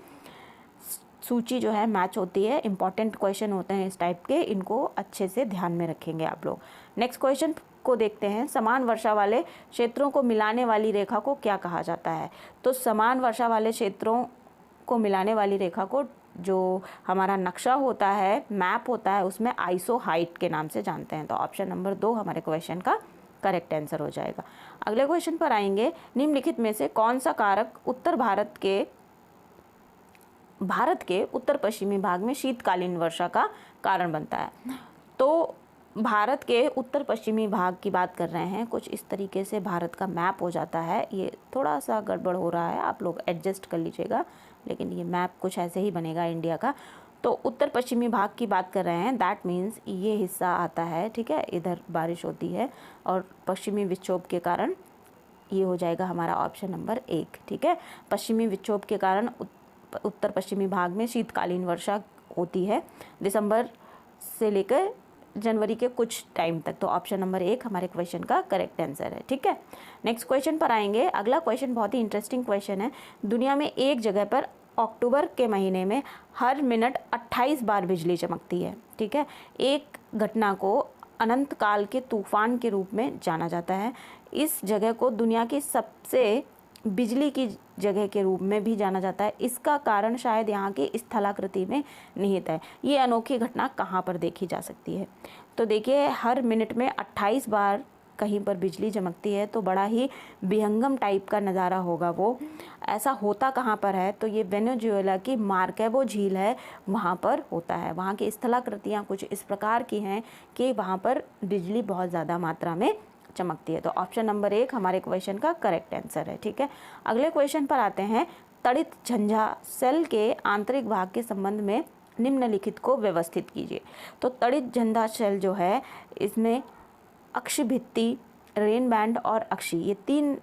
सूची जो है मैच होती है। इंपॉर्टेंट क्वेश्चन होते हैं इस टाइप के, इनको अच्छे से ध्यान में रखेंगे आप लोग। नेक्स्ट क्वेश्चन को देखते हैं। समान वर्षा वाले क्षेत्रों को मिलाने वाली रेखा को क्या कहा जाता है। तो समान वर्षा वाले क्षेत्रों को मिलाने वाली रेखा को जो हमारा नक्शा होता है, मैप होता है, उसमें आइसो हाइट के नाम से जानते हैं। तो ऑप्शन नंबर 2 हमारे क्वेश्चन का करेक्ट आंसर हो जाएगा। अगले क्वेश्चन पर आएंगे। निम्नलिखित में से कौन सा कारक भारत के उत्तर पश्चिमी भाग में शीतकालीन वर्षा का कारण बनता है। तो भारत के उत्तर पश्चिमी भाग की बात कर रहे हैं। कुछ इस तरीके से भारत का मैप हो जाता है। ये थोड़ा सा गड़बड़ हो रहा है, आप लोग एडजस्ट कर लीजिएगा, लेकिन ये मैप कुछ ऐसे ही बनेगा इंडिया का। तो उत्तर पश्चिमी भाग की बात कर रहे हैं, दैट मीन्स ये हिस्सा आता है, ठीक है, इधर बारिश होती है और पश्चिमी विक्षोभ के कारण ये हो जाएगा हमारा ऑप्शन नंबर 1, ठीक है। पश्चिमी विक्षोभ के कारण उत्तर पश्चिमी भाग में शीतकालीन वर्षा होती है दिसंबर से लेकर जनवरी के कुछ टाइम तक। तो ऑप्शन नंबर 1 हमारे क्वेश्चन का करेक्ट आंसर है, ठीक है। नेक्स्ट क्वेश्चन पर आएंगे। अगला क्वेश्चन बहुत ही इंटरेस्टिंग क्वेश्चन है। दुनिया में एक जगह पर अक्टूबर के महीने में हर मिनट 28 बार बिजली चमकती है, ठीक है। एक घटना को अनंत काल के तूफान के रूप में जाना जाता है। इस जगह को दुनिया की सबसे बिजली की जगह के रूप में भी जाना जाता है। इसका कारण शायद यहाँ की स्थलाकृति में निहित है। ये अनोखी घटना कहाँ पर देखी जा सकती है। तो देखिए, हर मिनट में 28 बार कहीं पर बिजली चमकती है, तो बड़ा ही विहंगम टाइप का नज़ारा होगा वो। ऐसा होता कहाँ पर है, तो ये वेनेजुएला की मार्केबो झील है, वहाँ पर होता है। वहाँ की स्थलाकृतियाँ कुछ इस प्रकार की हैं कि वहाँ पर बिजली बहुत ज़्यादा मात्रा में चमकती है। तो ऑप्शन नंबर 1 हमारे क्वेश्चन का करेक्ट आंसर है, ठीक है। अगले क्वेश्चन पर आते हैं। तड़ित झंझा सेल के आंतरिक भाग के संबंध में निम्नलिखित को व्यवस्थित कीजिए। तो तड़ित झंझा सेल जो है, इसमें अक्षि भित्ति, रेन बैंड और अक्षि, ये 3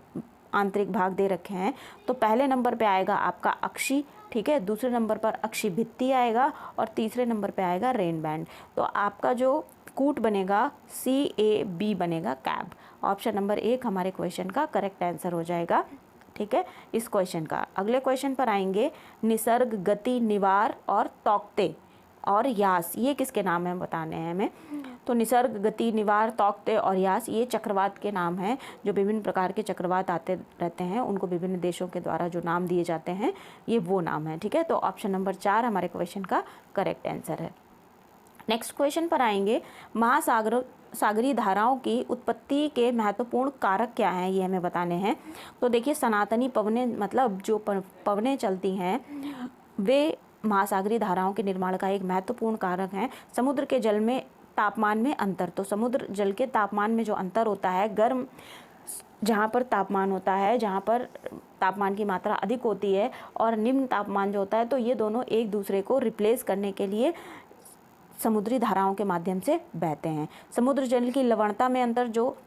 आंतरिक भाग दे रखे हैं। तो पहले नंबर पे आएगा आपका अक्षि, ठीक है, दूसरे नंबर पर अक्षि भित्ति आएगा और तीसरे नंबर पे आएगा रेन बैंड। तो आपका जो कूट बनेगा CAB बनेगा, कैब। ऑप्शन नंबर 1 हमारे क्वेश्चन का करेक्ट आंसर हो जाएगा, ठीक है, इस क्वेश्चन का। अगले क्वेश्चन पर आएंगे। निसर्ग, गति, निवार और तौकते और यास, ये किसके नाम हैं बताने हैं हमें। तो निसर्ग, गति, निवार, तौकते और यास, ये चक्रवात के नाम हैं। जो विभिन्न प्रकार के चक्रवात आते रहते हैं, उनको विभिन्न देशों के द्वारा जो नाम दिए जाते हैं, ये वो नाम है, ठीक है। तो ऑप्शन नंबर 4 हमारे क्वेश्चन का करेक्ट आंसर है। नेक्स्ट क्वेश्चन पर आएंगे। सागरीय धाराओं की उत्पत्ति के महत्वपूर्ण कारक क्या हैं, ये हमें बताने हैं। तो देखिए, सनातनी पवनें, मतलब जो पवनें चलती हैं, वे महासागरीय धाराओं के निर्माण का एक महत्वपूर्ण कारक हैं। समुद्र के जल में तापमान में अंतर, तो समुद्र जल के तापमान में जो अंतर होता है, गर्म जहाँ पर तापमान होता है, जहाँ पर तापमान की मात्रा अधिक होती है, और निम्न तापमान जो होता है, तो ये दोनों एक दूसरे को रिप्लेस करने के लिए समुद्री धाराओं के माध्यम से बहते हैं। समुद्र जल की लवणता में अंतर, जो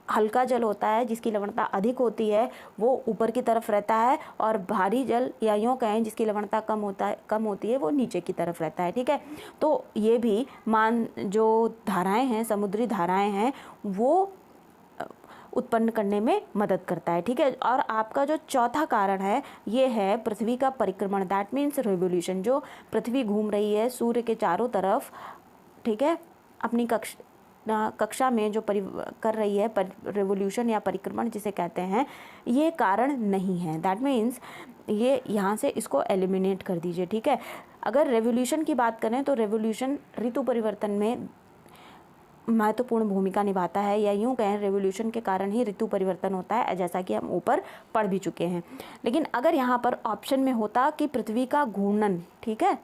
हल्का जल होता है जिसकी लवणता अधिक होती है, वो ऊपर की तरफ रहता है, और भारी जल या यूँ कहें जिसकी लवणता कम होती है, वो नीचे की तरफ रहता है, ठीक है। तो ये भी जो धाराएं हैं, समुद्री धाराएं हैं, वो उत्पन्न करने में मदद करता है, ठीक है। और आपका जो चौथा कारण है, ये है पृथ्वी का परिक्रमण, दैट मीन्स रिवोल्यूशन। जो पृथ्वी घूम रही है सूर्य के चारों तरफ, ठीक है, अपनी कक्षा में जो कर रही है रिवोल्यूशन या परिक्रमण जिसे कहते हैं, ये कारण नहीं है। दैट मीन्स ये यहाँ से इसको एलिमिनेट कर दीजिए, ठीक है। अगर रेवोल्यूशन की बात करें तो रेवोल्यूशन ऋतु परिवर्तन में महत्वपूर्ण भूमिका निभाता है, या यूँ कहें रेवोल्यूशन के कारण ही ऋतु परिवर्तन होता है, जैसा कि हम ऊपर पढ़ भी चुके हैं। लेकिन अगर यहाँ पर ऑप्शन में होता कि पृथ्वी का घूर्णन, ठीक है,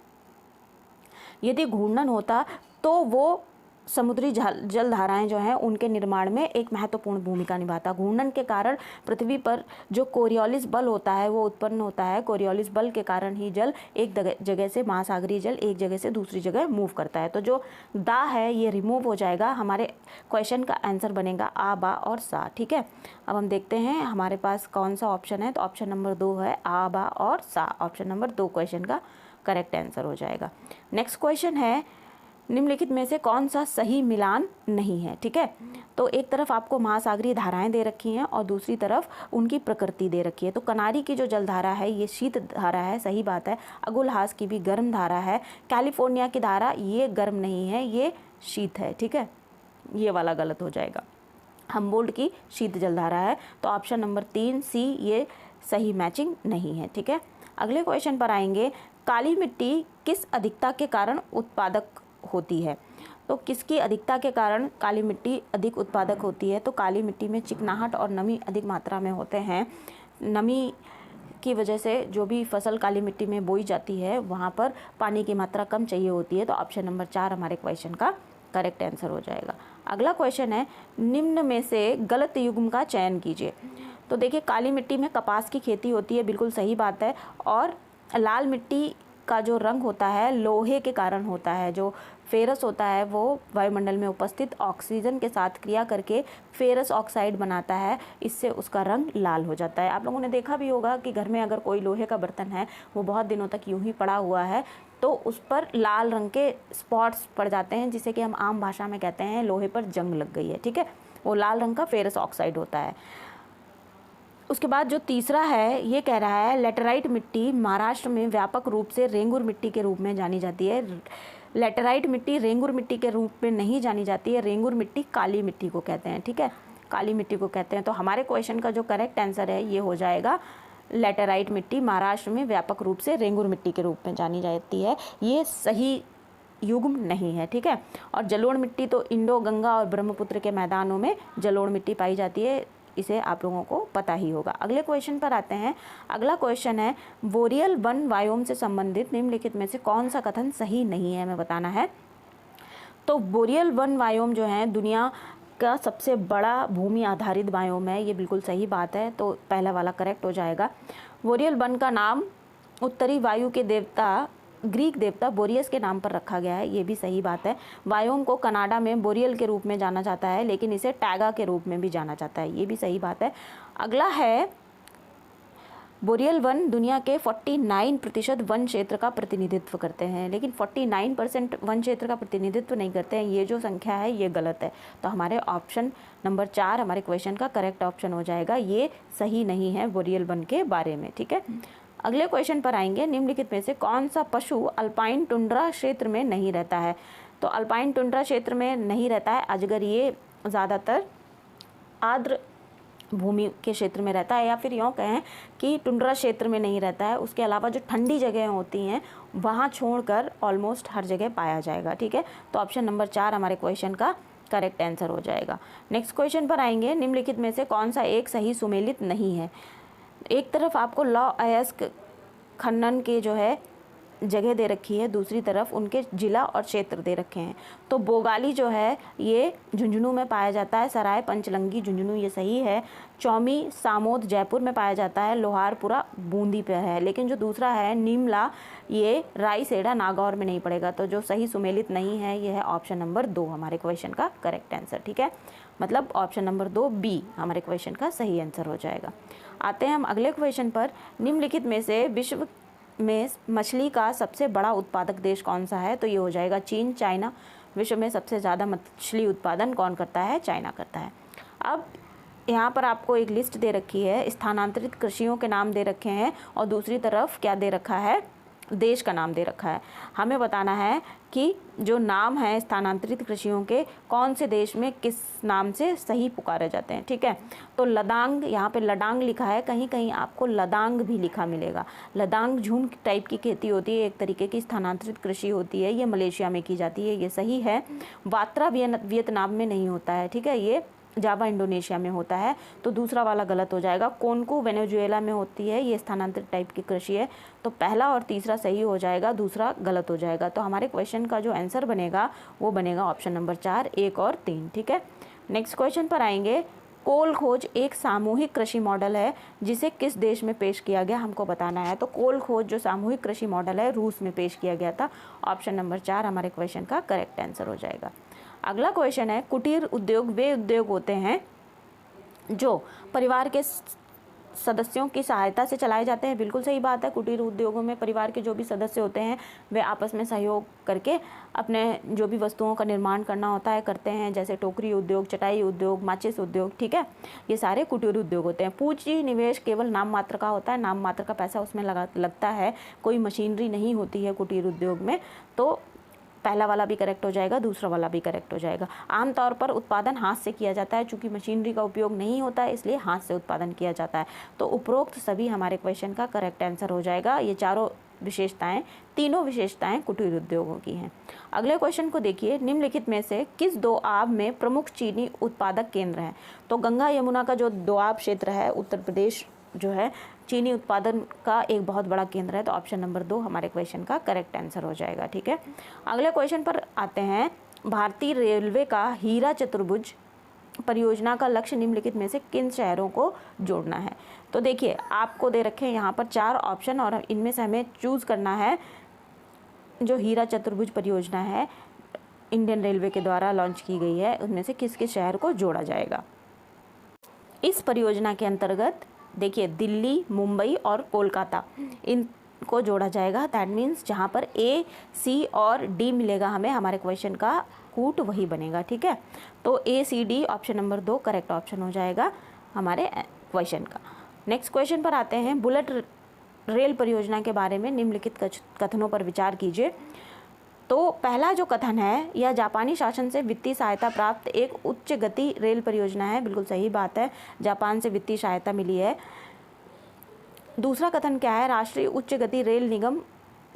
यदि घूर्णन होता तो वो समुद्री जल धाराएं जो हैं उनके निर्माण में एक महत्वपूर्ण भूमिका निभाता। घूर्णन के कारण पृथ्वी पर जो कोरियोलिस बल होता है वो उत्पन्न होता है। कोरियोलिस बल के कारण ही जल एक जगह से, महासागरीय जल एक जगह से दूसरी जगह मूव करता है। तो जो दा है ये रिमूव हो जाएगा, हमारे क्वेश्चन का आंसर बनेगा आ, बा और सा। ठीक है, अब हम देखते हैं हमारे पास कौन सा ऑप्शन है। तो ऑप्शन नंबर 2 है आ, बा और सा। ऑप्शन नंबर 2 क्वेश्चन का करेक्ट आंसर हो जाएगा। नेक्स्ट क्वेश्चन है निम्नलिखित में से कौन सा सही मिलान नहीं है। ठीक है, तो एक तरफ आपको महासागरीय धाराएं दे रखी हैं और दूसरी तरफ उनकी प्रकृति दे रखी है। तो कनारी की जो जलधारा है ये शीत धारा है, सही बात है। अगुलहास की भी गर्म धारा है। कैलिफोर्निया की धारा ये गर्म नहीं है, ये शीत है। ठीक है, ये वाला गलत हो जाएगा। हम्बोल्ट की शीत जलधारा है। तो ऑप्शन नंबर 3 सी ये सही मैचिंग नहीं है। ठीक है, अगले क्वेश्चन पर आएंगे। काली मिट्टी किस अधिकता के कारण उत्पादक होती है? तो किसकी अधिकता के कारण काली मिट्टी अधिक उत्पादक होती है? तो काली मिट्टी में चिकनाहट और नमी अधिक मात्रा में होते हैं। नमी की वजह से जो भी फसल काली मिट्टी में बोई जाती है वहाँ पर पानी की मात्रा कम चाहिए होती है। तो ऑप्शन नंबर 4 हमारे क्वेश्चन का करेक्ट आंसर हो जाएगा। अगला क्वेश्चन है निम्न में से गलत युग्म का चयन कीजिए। तो देखिए काली मिट्टी में कपास की खेती होती है, बिल्कुल सही बात है। और लाल मिट्टी का जो रंग होता है लोहे के कारण होता है। जो फेरस होता है वो वायुमंडल में उपस्थित ऑक्सीजन के साथ क्रिया करके फेरस ऑक्साइड बनाता है, इससे उसका रंग लाल हो जाता है। आप लोगों ने देखा भी होगा कि घर में अगर कोई लोहे का बर्तन है वो बहुत दिनों तक यूं ही पड़ा हुआ है तो उस पर लाल रंग के स्पॉट्स पड़ जाते हैं, जिसे कि हम आम भाषा में कहते हैं लोहे पर जंग लग गई है। ठीक है, वो लाल रंग का फेरस ऑक्साइड होता है। उसके बाद जो तीसरा है ये कह रहा है लेटेराइट मिट्टी महाराष्ट्र में व्यापक रूप से रेंगुर मिट्टी के रूप में जानी जाती है। लेटेराइट मिट्टी रेंगुर मिट्टी के रूप में नहीं जानी जाती है। रेंगुर मिट्टी काली मिट्टी को कहते हैं। ठीक है, काली मिट्टी को कहते हैं। तो हमारे क्वेश्चन का जो करेक्ट आंसर है ये हो जाएगा लेटेराइट मिट्टी महाराष्ट्र में व्यापक रूप से रेंगुर मिट्टी के रूप में जानी जाती है, ये सही युग्म नहीं है। ठीक है, और जलोढ़ मिट्टी तो इंडो गंगा और ब्रह्मपुत्र के मैदानों में जलोढ़ मिट्टी पाई जाती है, इसे आप लोगों को पता ही होगा। अगले क्वेश्चन पर आते हैं। अगला क्वेश्चन है बोरियल वन वायोम से संबंधित निम्नलिखित में से कौन सा कथन सही नहीं है, हमें बताना है। तो बोरियल वन वायोम जो है दुनिया का सबसे बड़ा भूमि आधारित वायोम है, ये बिल्कुल सही बात है। तो पहला वाला करेक्ट हो जाएगा। बोरियल वन का नाम उत्तरी वायु के देवता ग्रीक देवता बोरियस के नाम पर रखा गया है, ये भी सही बात है। वायोम को कनाडा में बोरियल के रूप में जाना जाता है, लेकिन इसे टैगा के रूप में भी जाना जाता है, ये भी सही बात है। अगला है बोरियल वन दुनिया के 49% वन क्षेत्र का प्रतिनिधित्व करते हैं, लेकिन 49% वन क्षेत्र का प्रतिनिधित्व नहीं करते हैं, ये जो संख्या है ये गलत है। तो हमारे ऑप्शन नंबर 4 हमारे क्वेश्चन का करेक्ट ऑप्शन हो जाएगा, ये सही नहीं है बोरियल वन के बारे में। ठीक है, अगले क्वेश्चन पर आएंगे। निम्नलिखित में से कौन सा पशु अल्पाइन टुंड्रा क्षेत्र में नहीं रहता है? तो अल्पाइन टुंड्रा क्षेत्र में नहीं रहता है अजगर, ये ज़्यादातर आर्द्र भूमि के क्षेत्र में रहता है, या फिर यूँ कहें कि टुंड्रा क्षेत्र में नहीं रहता है। उसके अलावा जो ठंडी जगह होती हैं वहाँ छोड़कर ऑलमोस्ट हर जगह पाया जाएगा। ठीक है, तो ऑप्शन नंबर 4 हमारे क्वेश्चन का करेक्ट आंसर हो जाएगा। नेक्स्ट क्वेश्चन पर आएंगे। निम्नलिखित में से कौन सा एक सही सुमेलित नहीं है? एक तरफ आपको लौ अयस्क खनन के जो है जगह दे रखी है, दूसरी तरफ उनके जिला और क्षेत्र दे रखे हैं। तो बोगाली जो है ये झुंझुनू में पाया जाता है। सराय पंचलंगी झुंझुनू ये सही है। चौमी सामोद जयपुर में पाया जाता है। लोहारपुरा बूंदी पे है। लेकिन जो दूसरा है नीमला ये रायसेड़ा नागौर में नहीं पड़ेगा। तो जो सही सुमेलित नहीं है ये है ऑप्शन नंबर 2 हमारे क्वेश्चन का करेक्ट आंसर। ठीक है, मतलब ऑप्शन नंबर 2 बी हमारे क्वेश्चन का सही आंसर हो जाएगा। आते हैं हम अगले क्वेश्चन पर। निम्नलिखित में से विश्व में मछली का सबसे बड़ा उत्पादक देश कौन सा है? तो ये हो जाएगा चीन। चाइना विश्व में सबसे ज़्यादा मछली उत्पादन कौन करता है? चाइना करता है। अब यहाँ पर आपको एक लिस्ट दे रखी है, स्थानांतरित कृषियों के नाम दे रखे हैं और दूसरी तरफ क्या दे रखा है? देश का नाम दे रखा है। हमें बताना है कि जो नाम है स्थानांतरित कृषियों के कौन से देश में किस नाम से सही पुकारे जाते हैं। ठीक है, तो लदांग, यहाँ पे लडांग लिखा है, कहीं कहीं आपको लदांग भी लिखा मिलेगा। लदांग झूम टाइप की खेती होती है, एक तरीके की स्थानांतरित कृषि होती है, ये मलेशिया में की जाती है, ये सही है। वात्रा वियतनाम में नहीं होता है, ठीक है, ये जावा इंडोनेशिया में होता है, तो दूसरा वाला गलत हो जाएगा। कोनकू वेनेजुएला में होती है, ये स्थानांतरित टाइप की कृषि है, तो पहला और तीसरा सही हो जाएगा, दूसरा गलत हो जाएगा। तो हमारे क्वेश्चन का जो आंसर बनेगा वो बनेगा ऑप्शन नंबर 4, 1 और 3। ठीक है, नेक्स्ट क्वेश्चन पर आएंगे। कोल खोज एक सामूहिक कृषि मॉडल है जिसे किस देश में पेश किया गया, हमको बताना है। तो कोल खोज जो सामूहिक कृषि मॉडल है रूस में पेश किया गया था। ऑप्शन नंबर 4 हमारे क्वेश्चन का करेक्ट आंसर हो जाएगा। अगला क्वेश्चन है, कुटीर उद्योग वे उद्योग होते हैं जो परिवार के सदस्यों की सहायता से चलाए जाते हैं। बिल्कुल सही बात है, कुटीर उद्योगों में परिवार के जो भी सदस्य होते हैं वे आपस में सहयोग करके अपने जो भी वस्तुओं का निर्माण करना होता है करते हैं, जैसे टोकरी उद्योग, चटाई उद्योग, माचिस उद्योग। ठीक है, ये सारे कुटीर उद्योग होते हैं। पूंजी निवेश केवल नाम मात्र का होता है, नाम मात्र का पैसा उसमें लगता है, कोई मशीनरी नहीं होती है कुटीर उद्योग में। तो पहला वाला भी करेक्ट हो जाएगा, दूसरा वाला भी करेक्ट हो जाएगा। आमतौर पर उत्पादन हाथ से किया जाता है, चूंकि मशीनरी का उपयोग नहीं होता है इसलिए हाथ से उत्पादन किया जाता है। तो उपरोक्त सभी हमारे क्वेश्चन का करेक्ट आंसर हो जाएगा। ये चारों विशेषताएं, तीनों विशेषताएं कुटीर उद्योगों की हैं। अगले क्वेश्चन को देखिए, निम्नलिखित में से किस दोआब में प्रमुख चीनी उत्पादक केंद्र हैं। तो गंगा यमुना का जो दोआब क्षेत्र है, उत्तर प्रदेश जो है, चीनी उत्पादन का एक बहुत बड़ा केंद्र है। तो ऑप्शन नंबर 2 हमारे क्वेश्चन का करेक्ट आंसर हो जाएगा। ठीक है, अगले क्वेश्चन पर आते हैं। भारतीय रेलवे का हीरा चतुर्भुज परियोजना का लक्ष्य निम्नलिखित में से किन शहरों को जोड़ना है। तो देखिए आपको दे रखे हैं यहाँ पर 4 ऑप्शन और इनमें से हमें चूज़ करना है। जो हीरा चतुर्भुज परियोजना है इंडियन रेलवे के द्वारा लॉन्च की गई है, उनमें से किस किस शहर को जोड़ा जाएगा। इस परियोजना के अंतर्गत देखिए दिल्ली, मुंबई और कोलकाता इनको जोड़ा जाएगा। दैट मीन्स जहाँ पर ए, सी और डी मिलेगा हमें, हमारे क्वेश्चन का कूट वही बनेगा। ठीक है, तो A, C, D option number 2 correct option हो जाएगा हमारे क्वेश्चन का। नेक्स्ट क्वेश्चन पर आते हैं। बुलेट रेल परियोजना के बारे में निम्नलिखित कथनों पर विचार कीजिए। तो पहला जो कथन है, यह जापानी शासन से वित्तीय सहायता प्राप्त एक उच्च गति रेल परियोजना है। बिल्कुल सही बात है, जापान से वित्तीय सहायता मिली है। दूसरा कथन क्या है, राष्ट्रीय उच्च गति रेल निगम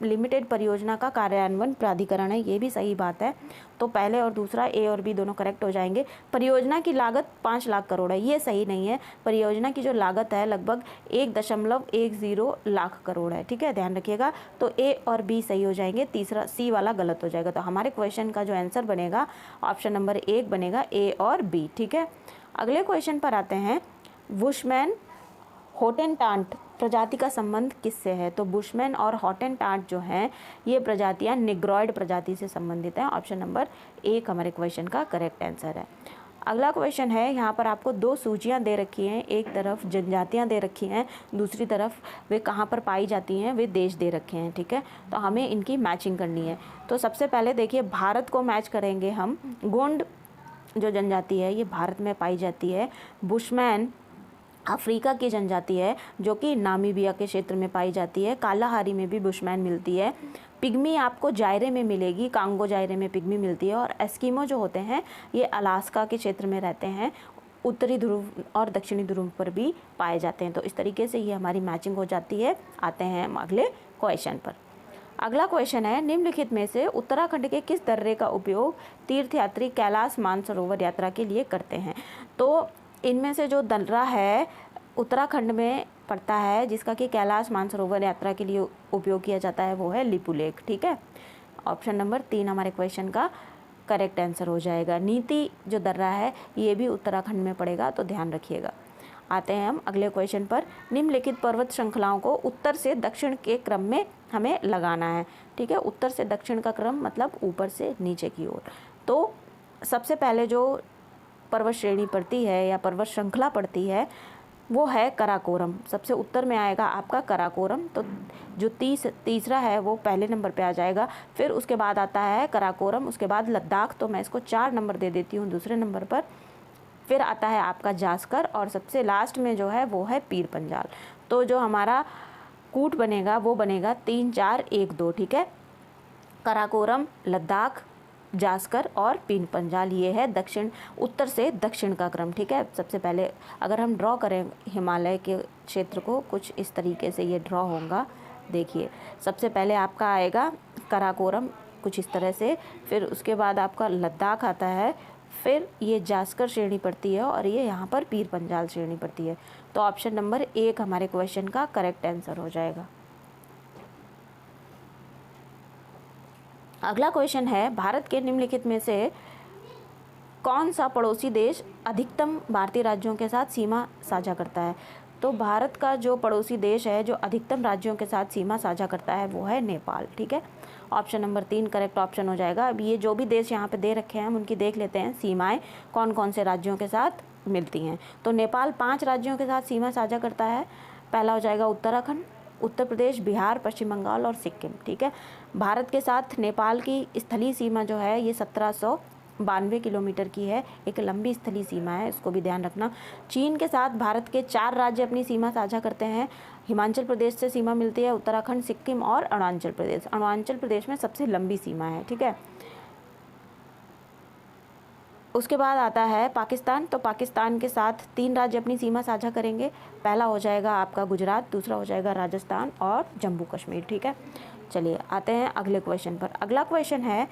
लिमिटेड परियोजना का कार्यान्वयन प्राधिकरण है। ये भी सही बात है। तो पहले और दूसरा ए और बी दोनों करेक्ट हो जाएंगे। परियोजना की लागत 5 लाख करोड़ है, ये सही नहीं है। परियोजना की जो लागत है लगभग 1.10 लाख करोड़ है। ठीक है, ध्यान रखिएगा। तो ए और बी सही हो जाएंगे, तीसरा सी वाला गलत हो जाएगा। तो हमारे क्वेश्चन का जो आंसर बनेगा ऑप्शन नंबर 1 बनेगा, ए और बी। ठीक है, अगले क्वेश्चन पर आते हैं। बुशमैन हॉटेनटाट प्रजाति का संबंध किससे है। तो बुशमैन और हॉटेनटाट जो हैं ये प्रजातियां निग्रॉयड प्रजाति से संबंधित हैं। ऑप्शन नंबर 1 हमारे क्वेश्चन का करेक्ट आंसर है। अगला क्वेश्चन है, यहाँ पर आपको 2 सूचियाँ दे रखी हैं। एक तरफ जनजातियाँ दे रखी हैं, दूसरी तरफ वे कहाँ पर पाई जाती हैं, वे देश दे रखे हैं। ठीक है, तो हमें इनकी मैचिंग करनी है। तो सबसे पहले देखिए भारत को मैच करेंगे हम। गोंड जो जनजाति है ये भारत में पाई जाती है। बुशमैन अफ्रीका की जनजाति है जो कि नामीबिया के क्षेत्र में पाई जाती है। कालाहारी में भी बुशमैन मिलती है। पिग्मी आपको जायरे में मिलेगी, कांगो जायरे में पिग्मी मिलती है। और एस्किमो जो होते हैं ये अलास्का के क्षेत्र में रहते हैं, उत्तरी ध्रुव और दक्षिणी ध्रुव पर भी पाए जाते हैं। तो इस तरीके से ये हमारी मैचिंग हो जाती है। आते हैं हम अगले क्वेश्चन पर। अगला क्वेश्चन है, निम्नलिखित में से उत्तराखंड के किस दर्रे का उपयोग तीर्थयात्री कैलाश मानसरोवर यात्रा के लिए करते हैं। तो इनमें से जो दर्रा है उत्तराखंड में पड़ता है जिसका कि कैलाश मानसरोवर यात्रा के लिए उपयोग किया जाता है, वो है लिपुलेख। ठीक है, ऑप्शन नंबर 3 हमारे क्वेश्चन का करेक्ट आंसर हो जाएगा। नीति जो दर्रा है ये भी उत्तराखंड में पड़ेगा, तो ध्यान रखिएगा। आते हैं हम अगले क्वेश्चन पर। निम्नलिखित पर्वत श्रृंखलाओं को उत्तर से दक्षिण के क्रम में हमें लगाना है। ठीक है, उत्तर से दक्षिण का क्रम मतलब ऊपर से नीचे की ओर। तो सबसे पहले जो पर्वत श्रेणी पड़ती है या पर्वत श्रृंखला पड़ती है वो है कराकोरम। सबसे उत्तर में आएगा आपका कराकोरम। तो जो तीसरा है वो पहले नंबर पे आ जाएगा। फिर उसके बाद आता है कराकोरम, उसके बाद लद्दाख, तो मैं इसको 4 नंबर दे देती हूँ दूसरे नंबर पर। फिर आता है आपका जास्कर और सबसे लास्ट में जो है वो है पीर पंजाल। तो जो हमारा कूट बनेगा वो बनेगा 3 4 1 2, ठीक है। कराकोरम, लद्दाख, जास्कर और पीर पंजाल, ये है दक्षिण उत्तर से दक्षिण का क्रम, ठीक है। सबसे पहले अगर हम ड्रॉ करें हिमालय के क्षेत्र को, कुछ इस तरीके से ये ड्रॉ होगा। देखिए सबसे पहले आपका आएगा कराकोरम कुछ इस तरह से, फिर उसके बाद आपका लद्दाख आता है, फिर ये जास्कर श्रेणी पड़ती है और ये यहाँ पर पीर पंजाल श्रेणी पड़ती है। तो ऑप्शन नंबर 1 हमारे क्वेश्चन का करेक्ट आंसर हो जाएगा। अगला क्वेश्चन है, भारत के निम्नलिखित में से कौन सा पड़ोसी देश अधिकतम भारतीय राज्यों के साथ सीमा साझा करता है। तो भारत का जो पड़ोसी देश है जो अधिकतम राज्यों के साथ सीमा साझा करता है वो है नेपाल, ठीक है। ऑप्शन नंबर 3 करेक्ट ऑप्शन हो जाएगा। अब ये जो भी देश यहाँ पे दे रखे हैं हम उनकी देख लेते हैं सीमाएं कौन कौन से राज्यों के साथ मिलती हैं। तो नेपाल 5 राज्यों के साथ सीमा साझा करता है। पहला हो जाएगा उत्तराखंड, उत्तर प्रदेश, बिहार, पश्चिम बंगाल और सिक्किम, ठीक है। भारत के साथ नेपाल की स्थलीय सीमा जो है ये 1792 किलोमीटर की है, एक लंबी स्थलीय सीमा है, इसको भी ध्यान रखना। चीन के साथ भारत के 4 राज्य अपनी सीमा साझा करते हैं। हिमाचल प्रदेश से सीमा मिलती है, उत्तराखंड, सिक्किम और अरुणाचल प्रदेश। अरुणाचल प्रदेश में सबसे लंबी सीमा है, ठीक है। उसके बाद आता है पाकिस्तान। तो पाकिस्तान के साथ 3 राज्य अपनी सीमा साझा करेंगे। पहला हो जाएगा आपका गुजरात, दूसरा हो जाएगा राजस्थान और जम्मू कश्मीर, ठीक है। चलिए आते हैं अगले क्वेश्चन पर। अगला क्वेश्चन है,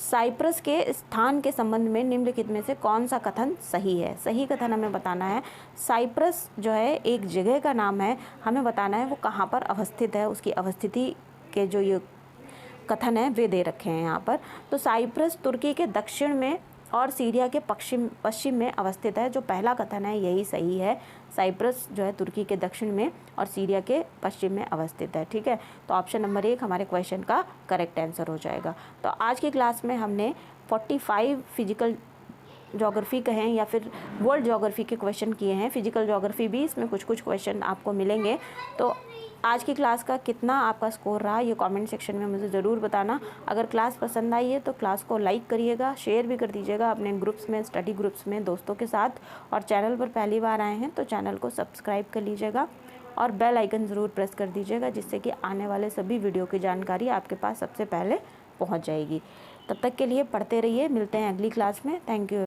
साइप्रस के स्थान के संबंध में निम्नलिखित में से कौन सा कथन सही है। सही कथन हमें बताना है। साइप्रस जो है एक जगह का नाम है, हमें बताना है वो कहाँ पर अवस्थित है, उसकी अवस्थिति के जो ये कथन है वे दे रखे हैं यहाँ पर। तो साइप्रस तुर्की के दक्षिण में और सीरिया के पश्चिम में अवस्थित है। जो पहला कथन है यही सही है। साइप्रस जो है तुर्की के दक्षिण में और सीरिया के पश्चिम में अवस्थित है, ठीक है। तो ऑप्शन नंबर 1 हमारे क्वेश्चन का करेक्ट आंसर हो जाएगा। तो आज की क्लास में हमने 45 फिजिकल ज्योग्राफी कहें या फिर वर्ल्ड ज्योग्राफी के क्वेश्चन किए हैं। फिजिकल ज्योग्राफी भी इसमें कुछ क्वेश्चन आपको मिलेंगे। तो आज की क्लास का कितना आपका स्कोर रहा ये कमेंट सेक्शन में मुझे ज़रूर बताना। अगर क्लास पसंद आई है तो क्लास को लाइक करिएगा, शेयर भी कर दीजिएगा अपने ग्रुप्स में, स्टडी ग्रुप्स में दोस्तों के साथ। और चैनल पर पहली बार आए हैं तो चैनल को सब्सक्राइब कर लीजिएगा और बेल आइकन ज़रूर प्रेस कर दीजिएगा, जिससे कि आने वाले सभी वीडियो की जानकारी आपके पास सबसे पहले पहुँच जाएगी। तब तक के लिए पढ़ते रहिए, मिलते हैं अगली क्लास में। Thank you.